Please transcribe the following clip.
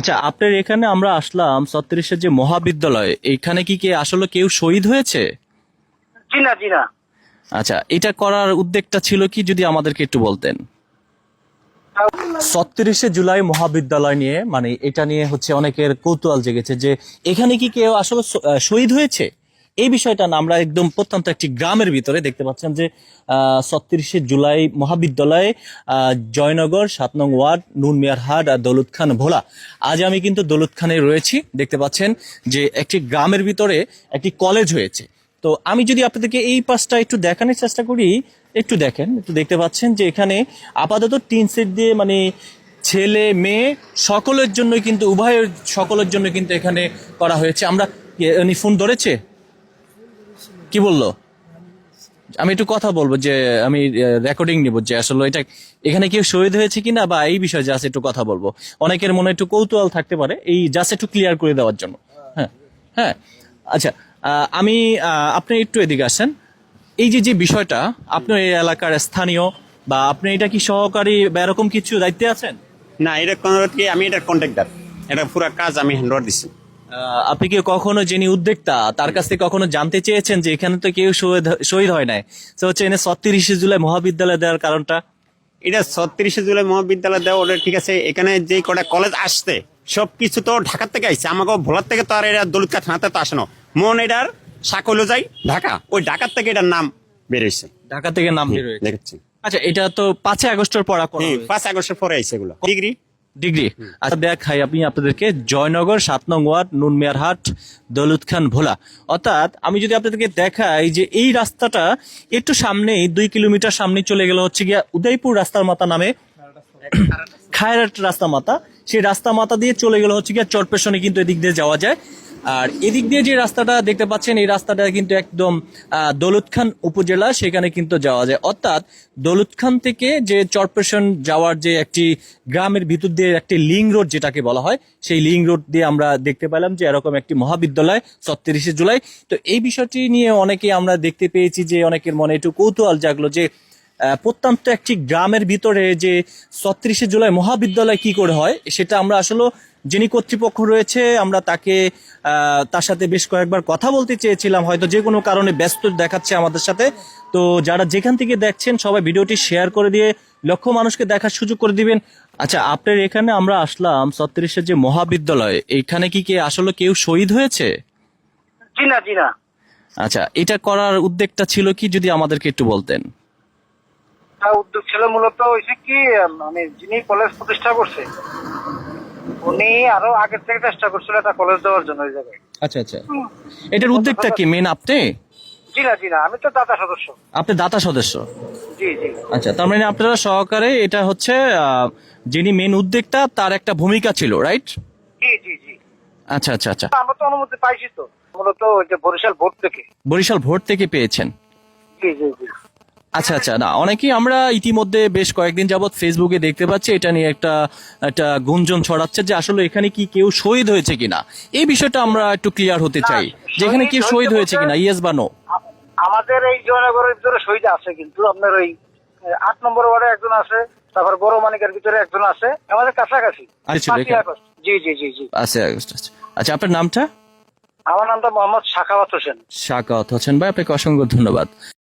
আচ্ছা, আপনার এখানে আমরা আসলাম ৩৬-এর যে মহাবিদ্যালয়, এইখানে কি আসলে কেউ শহীদ হয়েছে? জি না, জি না। আচ্ছা, এটা করার উদ্যোগটা ছিল কি, যদি আমাদেরকে একটু বলতেন। ৩৬শে জুলাই মহাবিদ্যালয় নিয়ে, মানে এটা নিয়ে হচ্ছে অনেকের কৌতূহল জেগেছে যে এখানে কি কেউ আসলে শহীদ হয়েছে। এই বিষয়টা না, আমরা একদম প্রত্যন্ত একটি গ্রামের ভিতরে দেখতে পাচ্ছেন যে ৩৬শে জুলাই মহাবিদ্যালয়ে জয়নগর ৭ নং ওয়ার্ড নুনমিয়ার হাট আর দৌলত খান ভোলা। আজ আমি কিন্তু দৌলত খানে রয়েছি। দেখতে পাচ্ছেন যে একটি গ্রামের ভিতরে একটি কলেজ হয়েছে। তো আমি যদি আপনাদেরকে এই পাশটা একটু দেখানোর চেষ্টা করি, একটু দেখেন, একটু দেখতে পাচ্ছেন যে এখানে আপাতত টিন সেট দিয়ে, মানে ছেলে মেয়ে সকলের জন্য কিন্তু, উভয়ের সকলের জন্য কিন্তু এখানে করা হয়েছে। আমরা উনি ফোন ধরেছে, কি বললো? আমি একটু কথা বলবো, যে আমি রেকর্ডিং নিব, যে আসলে এটা এখানে কেউ শহীদ হয়েছে কিনা, বা এই বিষয়ে জাস্ট একটু কথা বলবো। অনেকের মনে একটু কৌতূহল থাকতে পারে, এই জাস্ট একটু ক্লিয়ার করে দেওয়ার জন্য। হ্যাঁ, হ্যাঁ। আচ্ছা, আমি আপনি একটু এদিকে আসেন। এই যে যে বিষয়টা, আপনার এই এলাকার স্থানীয়, বা আপনি এটা কি সহকারী বা এরকম কিছু দায়িত্বে আছেন? না, এটা কোন কি, আমি এটা কন্ট্রাক্টর, এটা পুরো কাজ আমি হ্যান্ডওভার দিছি। আপনি কি কখনো, যিনি উদ্যোক্তা, তার কাছ থেকে কখনো জানতে চেয়েছেন যে এখানে তো কেউ শহীদ হয় নাই, তো হচ্ছে এনে ৩৬শে জুলাই মহাবিদ্যালয় দেওয়ার কারণটা? এটা ৩৬শে জুলাই মহাবিদ্যালয় দেওয়া ওটা ঠিক আছে। এখানে যে কটা কলেজ আসছে সবকিছু তো ঢাকার থেকে আসছে, আমাকে ভোলার থেকে তো আর এটা দৌলতখান থানাতে তো আসে না। মন এটার সাকলো যাই ঢাকা, ওই ঢাকার থেকে এটার নাম বেরোইছে, ঢাকা থেকে নাম বের হয়েছে। দেখেছি। আচ্ছা, এটা তো ৫ আগস্টের পর ৫ আগস্টের পরে আইছে এগুলো ডিগ্রি। আচ্ছা, দেখাই আমি আপনাদেরকে জয়নগর ৭ নং ওয়ার্ড নুনমিয়ার হাট দৌলত খান ভোলা। অর্থাৎ আমি যদি আপনাদেরকে দেখাই যে এই রাস্তাটা একটু সামনেই, ২ কিলোমিটার সামনে চলে গেল হচ্ছে গিয়া উদয়পুর রাস্তার মাথা নামে, খায়রাট রাস্তা মাথা। সেই রাস্তা মাথা দিয়ে চলে গেল হচ্ছে গিয়া চরপেশনে, কিন্তু এদিক দিয়ে যাওয়া যায়। আর এদিক দিয়ে যে রাস্তাটা দেখতে পাচ্ছেন, এই রাস্তাটা কিন্তু একদম দৌলত খান উপজেলা, সেখানে কিন্তু যাওয়া যায়। অর্থাৎ দৌলত খান থেকে যে চরপেশন যাওয়ার যে একটি গ্রামের ভিতর দিয়ে একটি লিং রোড যেটাকে বলা হয়, সেই লিং রোড দিয়ে আমরা দেখতে পেলাম যে এরকম একটি মহাবিদ্যালয় ৩৬শে জুলাই। তো এই বিষয়টি নিয়ে অনেকে আমরা দেখতে পেয়েছি যে অনেকের মনে একটু কৌতূহল জাগলো যে প্রত্যন্ত একটি গ্রামের ভিতরে যে ৩৬শে জুলাই মহাবিদ্যালয় কি করে হয়, সেটা আমরা আসলে যিনি কর্তৃপক্ষ রয়েছে, আমরা তাকে তার সাথে বেশ কয়েকবার কথা বলতে চেয়েছিলাম, হয়তো যে কোনো কারণে ব্যস্ত দেখাচ্ছে আমাদের সাথে। তো যারা যেখান থেকে দেখছেন সবাই ভিডিওটি শেয়ার করে দিয়ে লক্ষ মানুষকে দেখার সুযোগ করে দিবেন। আচ্ছা, আপনার এখানে আমরা আসলাম ৩৬এর যে মহাবিদ্যালয়, এইখানে কি আসলে কেউ শহীদ হয়েছে? জি না, জি না। আচ্ছা, এটা করার উদ্যোগটা ছিল কি, যদি আমাদেরকে একটু বলতেন। উদ্যোগ ছিল মূলত হয়েছে কি, মানে যিনি কলেজ প্রতিষ্ঠা করছে উনি আরো আগের থেকে চেষ্টা করছিল একটা কলেজ দেওয়ার জন্য ওই জায়গায়। আচ্ছা, আচ্ছা। এটার উদ্যোগটা কি মেন আপনি? জি না, জি না, আমি তো দাতা সদস্য। আপনি দাতা সদস্য? জি, জি। আচ্ছা, তার মানে আপনারা সহকারে, এটা হচ্ছে যিনি মেন উদ্যোক্তা তার একটা ভূমিকা ছিল, রাইট? জি, জি, জি। আচ্ছা, আচ্ছা, আচ্ছা। আমরা তো অনুমতি পাইছি তো, মূলত ওই যে বরিশাল বোর্ড থেকে। বরিশাল ভোট থেকে পেয়েছেন? জি, জি, জি। আচ্ছা, আচ্ছা। না, অনেকেই আমরা ইতিমধ্যে বেশ কয়েকদিন যাবৎ ফেসবুকে দেখতে পাচ্ছি, এটা নিয়ে একটা একটা গুঞ্জন ছড়াচ্ছে যে আসলে এখানে কি কেউ শহীদ হয়েছে কিনা। এই বিষয়টা আমরা একটু ক্লিয়ার হতে চাই, যে এখানে কেউ শহীদ হয়েছে কিনা, ইয়েস বা নো। আমাদের এই জয়নগরের ভিতরে শহীদ আছে, কিন্তু আপনার ওই ৮ নম্বর ওয়ার্ডে একজন আছে, তারপর বড় মানিকের ভিতরে একজন আছে, আমাদের কাছাকাছি। আচ্ছা, ৫ই আগস্ট। জি, জি, জি, জি। আচ্ছা, আপনার নামটা? আমার নামটা মোহাম্মদ সাখাওয়াত হোসেন। শাকাওয়াত হোসেন ভাই, আপনাকে অসংখ্য ধন্যবাদ।